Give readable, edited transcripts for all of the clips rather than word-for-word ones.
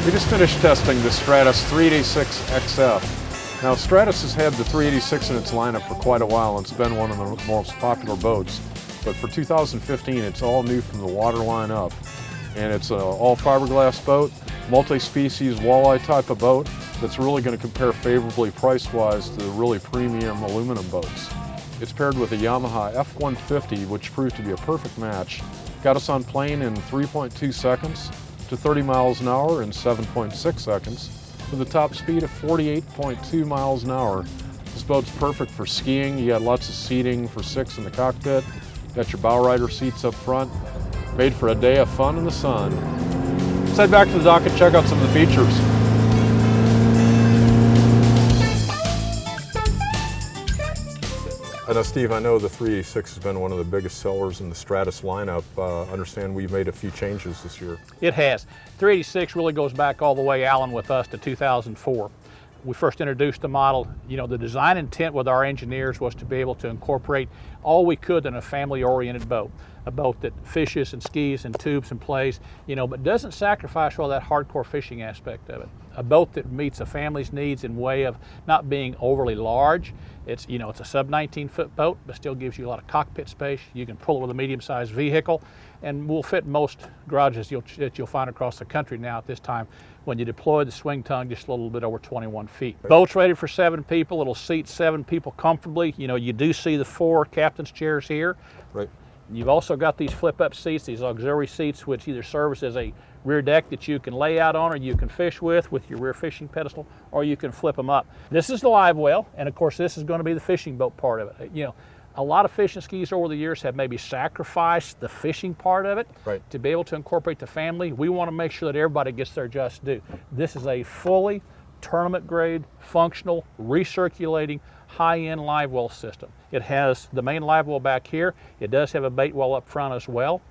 We just finished testing the Stratos 386 XF. Now Stratos has had the 386 in its lineup for quite a while and it's been one of the most popular boats. But for 2015 it's all new from the waterline up. And it's an all fiberglass boat, multi-species walleye type of boat that's really going to compare favorably price-wise to the really premium aluminum boats. It's paired with a Yamaha F150, which proved to be a perfect match. Got us on plane in 3.2 seconds. To 30 miles an hour in 7.6 seconds with a top speed of 48.2 miles an hour. This boat's perfect for skiing. You got lots of seating for 6 in the cockpit. Got your bow rider seats up front. Made for a day of fun in the sun. Let's head back to the dock and check out some of the features. Now, Steve, I know the 386 has been one of the biggest sellers in the Stratos lineup. Understand we've made a few changes this year. It has. 386 really goes back all the way, Alan, with us to 2004. We first introduced the model. You know, the design intent with our engineers was to be able to incorporate all we could in a family-oriented boat. A boat that fishes and skis and tubes and plays, you know, but doesn't sacrifice all that hardcore fishing aspect of it. A boat that meets a family's needs in way of not being overly large. It's, you know, it's a sub 19-foot boat, but still gives you a lot of cockpit space. You can pull it with a medium-sized vehicle, and will fit most garages that you'll find across the country now at this time. When you deploy the swing tongue, just a little bit over 21 feet. Right. Boat's rated for 7 people. It'll seat 7 people comfortably. You know, you do see the 4 captain's chairs here. Right. You've also got these flip-up seats, these auxiliary seats, which either serve as a rear deck that you can lay out on or you can fish with your rear fishing pedestal, or you can flip them up. This is the live well, and of course this is going to be the fishing boat part of it. You know, a lot of fishing skis over the years have maybe sacrificed the fishing part of it. Right. To be able to incorporate the family. We want to make sure that everybody gets their just due. This is a fully tournament grade, functional, recirculating, high-end live well system. It has the main live well back here. It does have a bait well up front as well.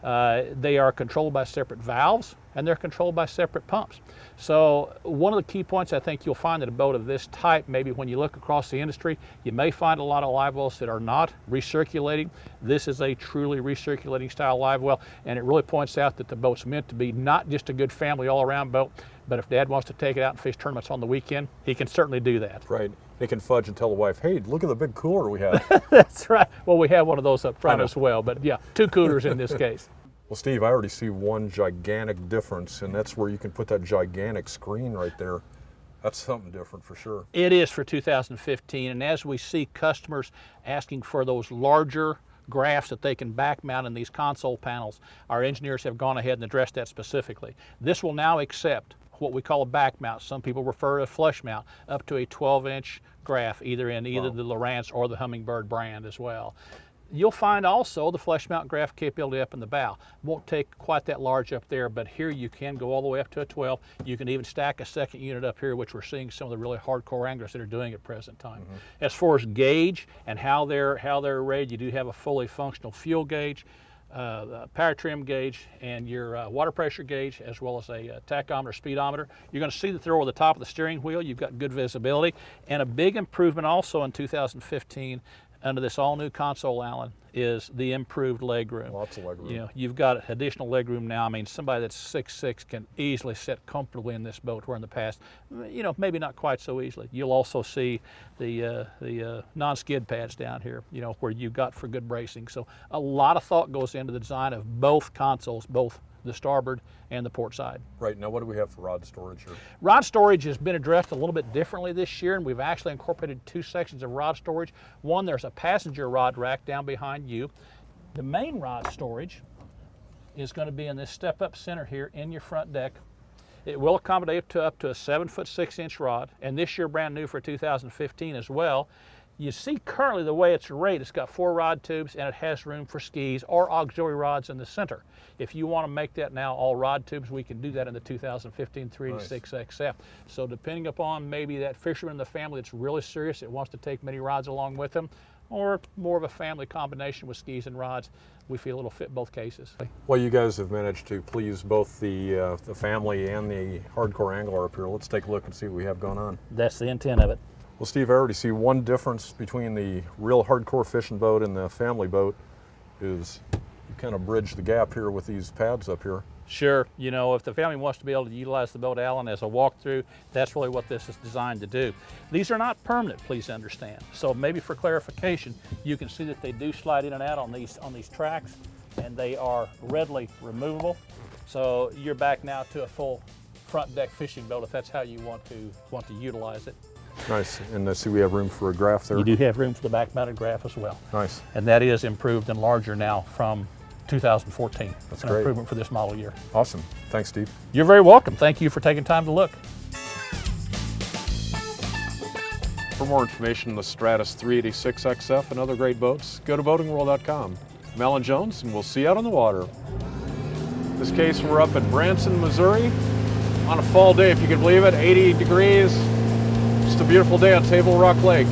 They are controlled by separate valves and they're controlled by separate pumps. So one of the key points I think you'll find in a boat of this type, maybe when you look across the industry, you may find a lot of live wells that are not recirculating. This is a truly recirculating style live well, and it really points out that the boat's meant to be not just a good family all-around boat, but if Dad wants to take it out and fish tournaments on the weekend, he can certainly do that. Right. He can fudge and tell the wife, hey, look at the big cooler we have. That's right. Well, we have one of those up front as well, but yeah, 2 coolers in this case. Well, Steve, I already see one gigantic difference, and that's where you can put that gigantic screen right there. That's something different for sure. It is for 2015, and as we see customers asking for those larger graphs that they can back mount in these console panels, our engineers have gone ahead and addressed that specifically. This will now accept what we call a back mount. Some people refer to a flush mount, up to a 12-inch graph, either in the Lowrance or the Humminbird brand as well. You'll find also the flush mount graph capability up in the bow. Won't take quite that large up there, but here you can go all the way up to a 12. You can even stack a second unit up here, which we're seeing some of the really hardcore anglers that are doing at present time. Mm-hmm. As far as gauge and how they're rated, you do have a fully functional fuel gauge, power trim gauge, and your water pressure gauge, as well as a tachometer, speedometer. You're going to see that they're over the top of the steering wheel. You've got good visibility, and a big improvement also in 2015 under this all-new console, Alan, is the improved legroom. Lots of legroom. You know, you've got additional legroom now. I mean, somebody that's 6'6" can easily sit comfortably in this boat, where in the past, you know, maybe not quite so easily. You'll also see the non-skid pads down here, you know, where you've got for good bracing. So a lot of thought goes into the design of both consoles, both the starboard and the port side. Right, now what do we have for rod storage here? Rod storage has been addressed a little bit differently this year, and we've actually incorporated 2 sections of rod storage. One, there's a passenger rod rack down behind you. The main rod storage is going to be in this step-up center here in your front deck. It will accommodate up to a 7-foot 6-inch rod, and this year brand new for 2015 as well. You see currently the way it's rated, it's got 4 rod tubes and it has room for skis or auxiliary rods in the center. If you want to make that now all rod tubes, we can do that in the 2015 386 XF. So depending upon maybe that fisherman in the family that's really serious, that wants to take many rods along with them, or more of a family combination with skis and rods, we feel it'll fit both cases. Well, you guys have managed to please both the family and the hardcore angler up here. Let's take a look and see what we have going on. That's the intent of it. Well, Steve, I already see one difference between the real hardcore fishing boat and the family boat is you kind of bridge the gap here with these pads up here. Sure, you know, if the family wants to be able to utilize the boat, Alan, as a walkthrough, that's really what this is designed to do. These are not permanent, please understand. So maybe for clarification, you can see that they do slide in and out on these tracks, and they are readily removable. So you're back now to a full front deck fishing boat if that's how you want to utilize it. Nice. And I see we have room for a graph there. You do have room for the back mounted graph as well. Nice. And that is improved and larger now from 2014. That's an great. improvement for this model year. Awesome. Thanks, Steve. You're very welcome. Thank you for taking time to look. For more information on the Stratos 386 XF and other great boats, go to boatingworld.com. I'm Alan Jones, and we'll see you out on the water. In this case, we're up at Branson, Missouri on a fall day, if you can believe it, 80 degrees. Just a beautiful day on Table Rock Lake.